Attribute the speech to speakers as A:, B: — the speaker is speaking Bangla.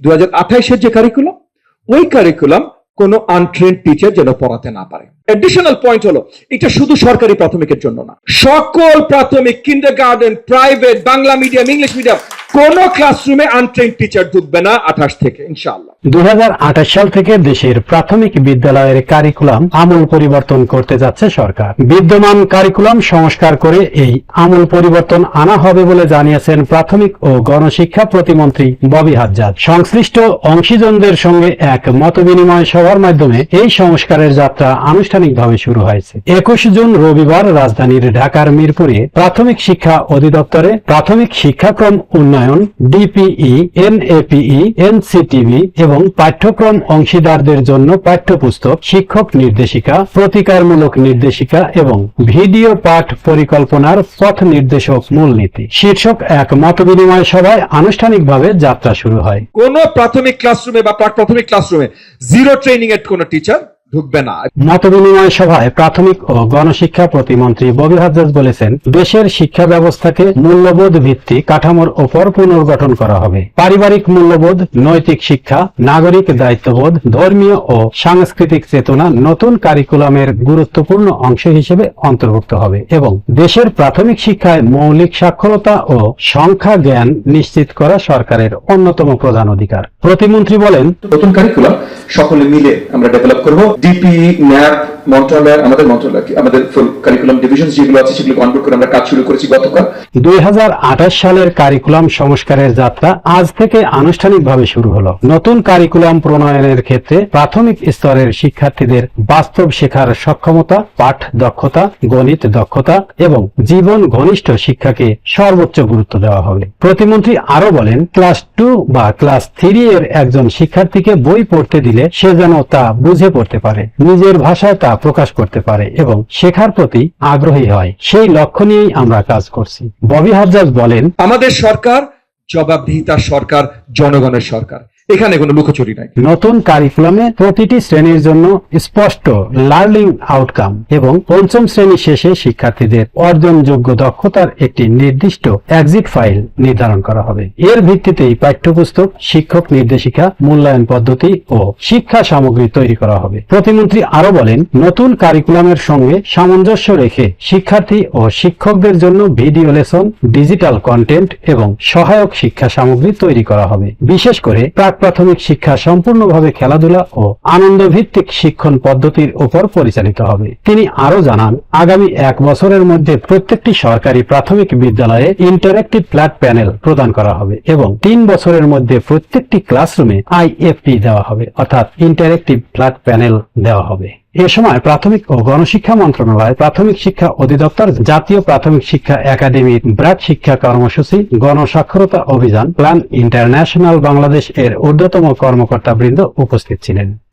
A: 2028-এর যে কারিকুলাম, ওই কারিকুলাম কোনো আনট্রেন্ড টিচার যেন পড়াতে না পারে। অ্যাডিশনাল পয়েন্ট হলো, এটা শুধু সরকারি প্রাথমিকের জন্য না, সকল প্রাথমিক, kindergarten, private, Bangla medium, English medium, কোন ক্লাসরুমে আনট্রেন্ড টিচার ঢুকবে না 28 থেকে, ইনশাআল্লাহ।
B: 2028 সাল থেকে দেশের প্রাথমিক বিদ্যালয়ের কারিকুলাম আমূল পরিবর্তন করতে যাচ্ছে সরকার। বিদ্যমান কারিকুলাম সংস্কার করে এই আমূল পরিবর্তন আনা হবে বলে জানিয়েছেন প্রাথমিক ও গণশিক্ষা প্রতিমন্ত্রী ববি হাজ্জাজ। সংশ্লিষ্ট অংশীজনদের সঙ্গে এক মতবিনিময় সভার মাধ্যমে এই সংস্কারের যাত্রা আনুষ্ঠানিকভাবে শুরু হয়েছে। 21 জুন রবিবার রাজধানীর ঢাকার মিরপুরে প্রাথমিক শিক্ষা অধিদপ্তরে প্রাথমিক শিক্ষাক্রম উন্নয়ন, ডিপিই, এনএপিই, এনসিটিভি এবং পাঠ্যক্রম অংশীদারদের জন্য পাঠ্যপুস্তক, শিক্ষক নির্দেশিকা, প্রতিকারমূলক নির্দেশিকা এবং ভিডিও পাঠ পরিকল্পনার পথ নির্দেশক মূলনীতি শীর্ষক এক মতবিনিময় সভায় আনুষ্ঠানিকভাবে যাত্রা শুরু হয়।
A: কোন প্রাথমিক ক্লাসরুমে বা প্রাক-প্রাথমিক ক্লাসরুমে জিরো ট্রেনিং এর কোন টিচার ঢুকবে না।
B: মতবিনিময় সভায় প্রাথমিক ও গণশিক্ষা প্রতিমন্ত্রী ববি হাজ্জাজ বলেছেন, দেশের শিক্ষা ব্যবস্থাকে মূল্যবোধ ভিত্তিক কাঠামোর ওপর পুনর্গঠন করা হবে। পারিবারিক মূল্যবোধ, নৈতিক শিক্ষা, নাগরিক দায়িত্ববোধ, ধর্মীয় ও সাংস্কৃতিক চেতনা নতুন কারিকুলামের গুরুত্বপূর্ণ অংশ হিসেবে অন্তর্ভুক্ত হবে এবং দেশের প্রাথমিক শিক্ষায় মৌলিক সাক্ষরতা ও সংখ্যা জ্ঞান নিশ্চিত করা সরকারের অন্যতম প্রধান অধিকার। প্রতিমন্ত্রী বলেন,
C: নতুন কারিকুলাম সকলে মিলে আমরা ডেভেলপ করব। ডিপিই, ন্যাপ, মন্ত্রণালয়, আমাদের ফুল কারিকুলাম ডিভিশন যেগুলো আছে সেগুলো অনবোর্ড করে আমরা কাজ শুরু করেছি গতকাল।
B: 2028 সালের কারিকুলাম সংস্কারের যাত্রা আজ থেকে আনুষ্ঠানিকভাবে শুরু হলো। নতুন কারিকুলাম প্রণয়নের ক্ষেত্রে প্রাথমিক স্তরের শিক্ষার্থীদের বাস্তব শেখার সক্ষমতা, পাঠ দক্ষতা, গণিত দক্ষতা এবং জীবন ঘনিষ্ঠ শিক্ষাকে সর্বোচ্চ গুরুত্ব দেওয়া হবে। প্রতিমন্ত্রী আরো বলেন, ক্লাস 2 বা ক্লাস 3 এর একজন শিক্ষার্থীকে বই পড়তে দিলে সে যেন তা বুঝে পড়তে পারে, নিজের ভাষায় তা প্রকাশ করতে পারে এবং শেখার প্রতি আগ্রহী হয়। সেই লক্ষ্য নিয়েই আমরা কাজ করছি। ববি হাজ্জাজ বলেন,
A: আমাদের সরকার জবাবদিহিতার সরকার, জনগণের সরকার, এখানে কোনো লুকোচুরি নাই।
B: নতুন কারিকুলামে প্রতিটি শ্রেণীর জন্য স্পষ্ট লার্নিং আউটকাম এবং পঞ্চম শ্রেণী শেষে শিক্ষার্থীদের অর্জনযোগ্য দক্ষতার একটি নির্দিষ্ট এক্সিট ফাইল নির্ধারণ করা হবে। এর ভিত্তিতেই পাঠ্যপুস্তক, শিক্ষক নির্দেশিকা, মূল্যায়ন পদ্ধতি ও শিক্ষা সামগ্রী তৈরি করা হবে। প্রতিমন্ত্রী আরো বলেন, নতুন কারিকুলামের সঙ্গে সামঞ্জস্য রেখে শিক্ষার্থী ও শিক্ষকদের জন্য ভিডিও লেসন, ডিজিটাল কন্টেন্ট এবং সহায়ক শিক্ষা সামগ্রী তৈরি করা হবে। বিশেষ করে প্রাথমিক শিক্ষা সম্পূর্ণভাবে খেলাধুলা ও আনন্দ ভিত্তিক শিক্ষণ পদ্ধতির উপর পরিচালিত হবে। তিনি আরো জানান, আগামী 1 বছরের মধ্যে প্রত্যেকটি সরকারি প্রাথমিক বিদ্যালয়ে ইন্টারেক্টিভ ফ্ল্যাট প্যানেল প্রদান করা হবে এবং 3 বছরের মধ্যে প্রত্যেকটি ক্লাসরুমে আইএফপি দেওয়া হবে, অর্থাৎ ইন্টারেক্টিভ ফ্ল্যাট প্যানেল দেওয়া হবে। এ সময় প্রাথমিক ও গণশিক্ষা মন্ত্রণালয়, প্রাথমিক শিক্ষা অধিদপ্তর, জাতীয় প্রাথমিক শিক্ষা একাডেমি, ব্র্যাক শিক্ষা কর্মসূচি, গণসাক্ষরতা অভিযান, প্ল্যান ইন্টারন্যাশনাল বাংলাদেশ এর ঊর্ধ্বতম কর্মকর্তাবৃন্দ উপস্থিত ছিলেন।